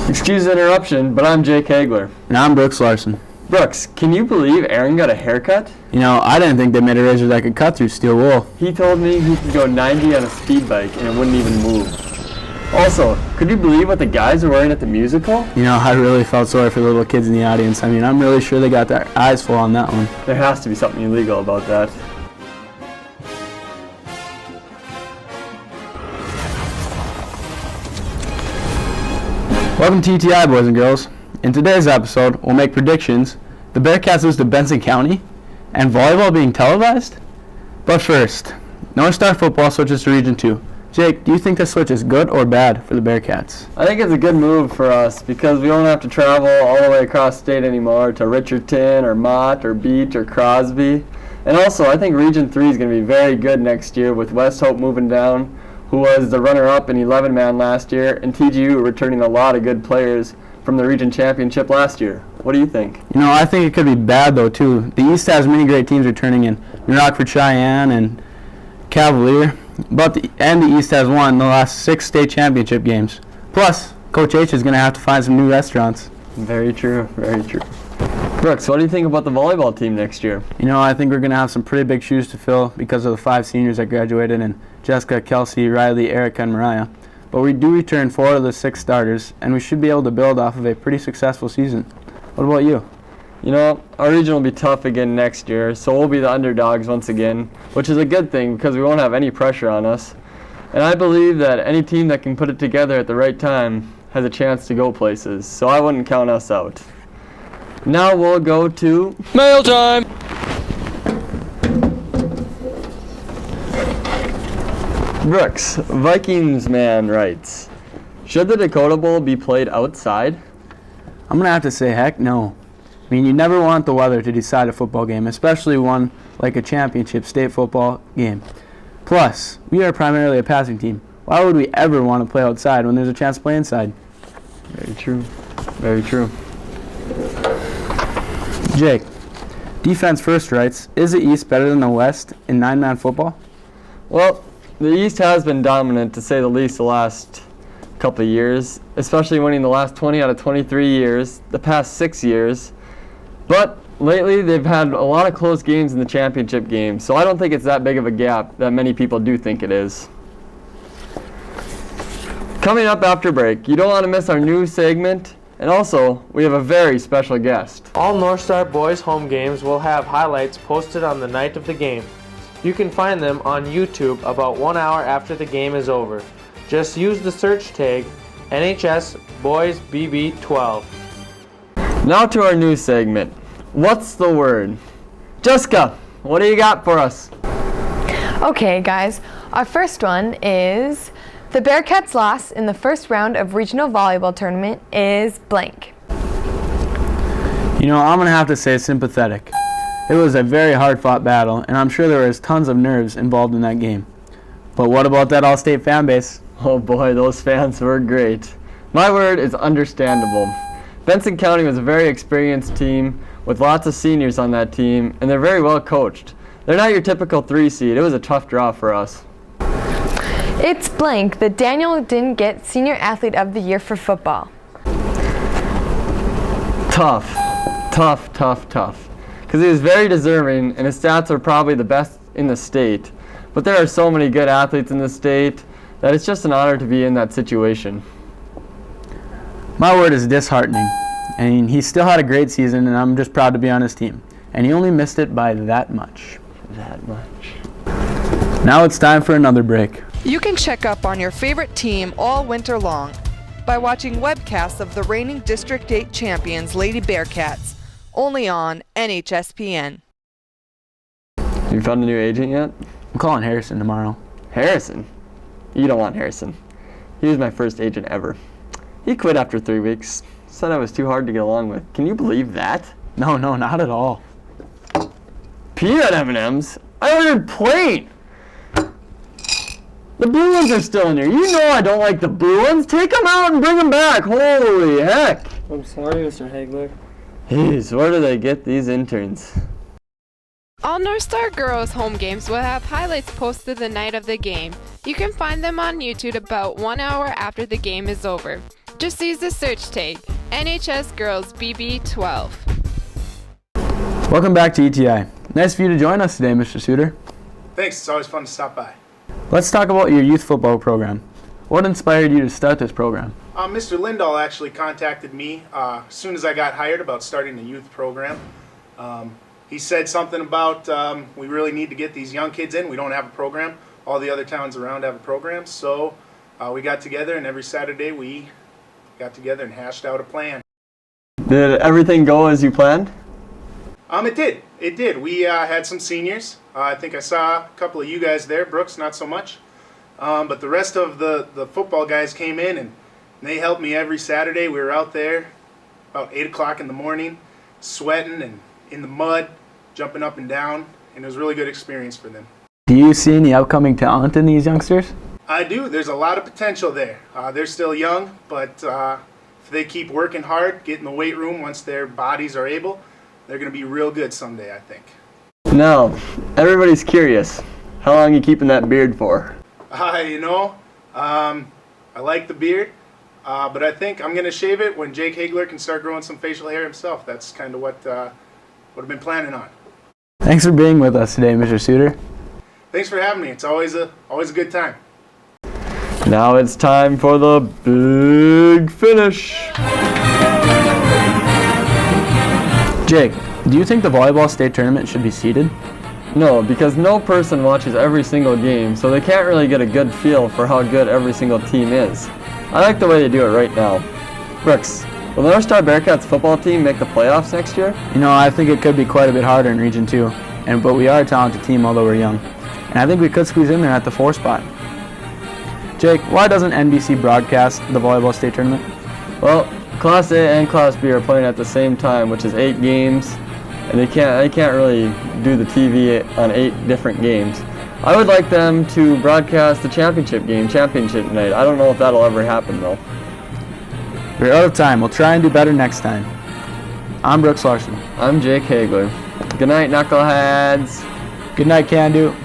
Excuse the interruption, but I'm Jake Hagler. And I'm Brooks Larson. Brooks, can you believe Aaron got a haircut? You know, I didn't think they made a razor that could cut through steel wool. He told me he could go 90 on a speed bike and it wouldn't even move. Also, could you believe what the guys are wearing at the musical? You know, I really felt sorry for the little kids in the audience. I mean, I'm really sure they got their eyes full on that one. There has to be something illegal about that. Welcome to TTI, boys and girls. In today's episode, we'll make predictions, the Bearcats lose to Benson County, and volleyball being televised. But first, North Star football switches to Region 2. Jake, do you think this switch is good or bad for the Bearcats? I think it's a good move for us because we don't have to travel all the way across state anymore to Richardson or Mott or Beach or Crosby. And also, I think Region 3 is going to be very good next year with West Hope moving down, who was the runner-up in 11-man last year, and TGU returning a lot of good players from the region championship last year. What do you think? You know, I think it could be bad, though, too. The East has many great teams returning in New Rockford, Cheyenne, and Cavalier, but the East has won the last 6 state championship games. Plus, Coach H is going to have to find some new restaurants. Very true, very true. Brooks, what do you think about the volleyball team next year? You know, I think we're going to have some pretty big shoes to fill because of the 5 seniors that graduated, and Jessica, Kelsey, Riley, Erica, and Mariah. But we do return 4 of the 6 starters, and we should be able to build off of a pretty successful season. What about you? You know, our region will be tough again next year, so we'll be the underdogs once again, which is a good thing because we won't have any pressure on us. And I believe that any team that can put it together at the right time has a chance to go places, so I wouldn't count us out. Now we'll go to mail time! Brooks, Vikings man writes, should the Dakota Bowl be played outside? I'm going to have to say heck no. I mean, you never want the weather to decide a football game, especially one like a championship state football game. Plus, we are primarily a passing team. Why would we ever want to play outside when there's a chance to play inside? Very true. Very true. Jake, defense first writes, is the East better than the West in 9-man football? Well, the East has been dominant, to say the least, the last couple of years, especially winning the last 20 out of 23 years, the past 6 years. But lately, they've had a lot of close games in the championship game, so I don't think it's that big of a gap that many people do think it is. Coming up after break, you don't want to miss our new segment, and also, we have a very special guest. All North Star boys home games will have highlights posted on the night of the game. You can find them on YouTube about 1 hour after the game is over. Just use the search tag NHS Boys BB12. Now to our new segment. What's the word? Jessica, what do you got for us? Okay, guys. Our first one is the Bearcats' loss in the first round of regional volleyball tournament is blank. You know, I'm going to have to say sympathetic. It was a very hard-fought battle, and I'm sure there was tons of nerves involved in that game. But what about that All-State fan base? Oh boy, those fans were great. My word is understandable. Benson County was a very experienced team with lots of seniors on that team, and they're very well coached. They're not your typical 3 seed. It was a tough draw for us. It's blank that Daniel didn't get Senior Athlete of the Year for football. Tough. Because he was very deserving, and his stats are probably the best in the state. But there are so many good athletes in the state that it's just an honor to be in that situation. My word is disheartening. I mean, he still had a great season, and I'm just proud to be on his team. And he only missed it by that much. Now it's time for another break. You can check up on your favorite team all winter long by watching webcasts of the reigning District 8 champions Lady Bearcats, only on NHSPN. You found a new agent yet? I'm calling Harrison tomorrow. Harrison? You don't want Harrison. He was my first agent ever. He quit after 3 weeks. Said I was too hard to get along with. Can you believe that? No, not at all. Peanut M&Ms? I ordered plain! The blue ones are still in here. You know I don't like the blue ones. Take them out and bring them back. Holy heck. I'm sorry, Mr. Hagler. Jeez, where do they get these interns? All North Star girls' home games will have highlights posted the night of the game. You can find them on YouTube about 1 hour after the game is over. Just use the search tag NHS Girls BB12. Welcome back to ETI. Nice of you to join us today, Mr. Suter. Thanks, it's always fun to stop by. Let's talk about your youth football program. What inspired you to start this program? Mr. Lindahl actually contacted me as soon as I got hired about starting the youth program. He said something about we really need to get these young kids in. We don't have a program. All the other towns around have a program. So we got together, and every Saturday we got together and hashed out a plan. Did everything go as you planned? It did. It did. We had some seniors. I think I saw a couple of you guys there. Brooks, not so much. But the rest of the football guys came in, and they helped me every Saturday. We were out there about 8 o'clock in the morning, sweating and in the mud, jumping up and down, and it was a really good experience for them. Do you see any upcoming talent in these youngsters? I do. There's a lot of potential there. They're still young, but if they keep working hard, get in the weight room once their bodies are able, they're going to be real good someday, I think. Now, everybody's curious. How long are you keeping that beard for? I like the beard, but I think I'm going to shave it when Jake Hagler can start growing some facial hair himself. That's kind of what I've been planning on. Thanks for being with us today, Mr. Suter. Thanks for having me. It's always a good time. Now it's time for the big finish. Jake, do you think the volleyball state tournament should be seeded? No, because no person watches every single game, so they can't really get a good feel for how good every single team is. I like the way they do it right now. Brooks, will the North Star Bearcats football team make the playoffs next year? I think it could be quite a bit harder in Region 2, but we are a talented team although we're young. And I think we could squeeze in there at the 4 spot. Jake, why doesn't NBC broadcast the volleyball state tournament? Well, Class A and Class B are playing at the same time, which is 8 games, and they can't really do the TV on 8 different games. I would like them to broadcast the championship night. I don't know if that'll ever happen though. We're out of time. We'll try and do better next time. I'm Brooks Larson. I'm Jake Hagler. Good night, knuckleheads. Good night, Can Do.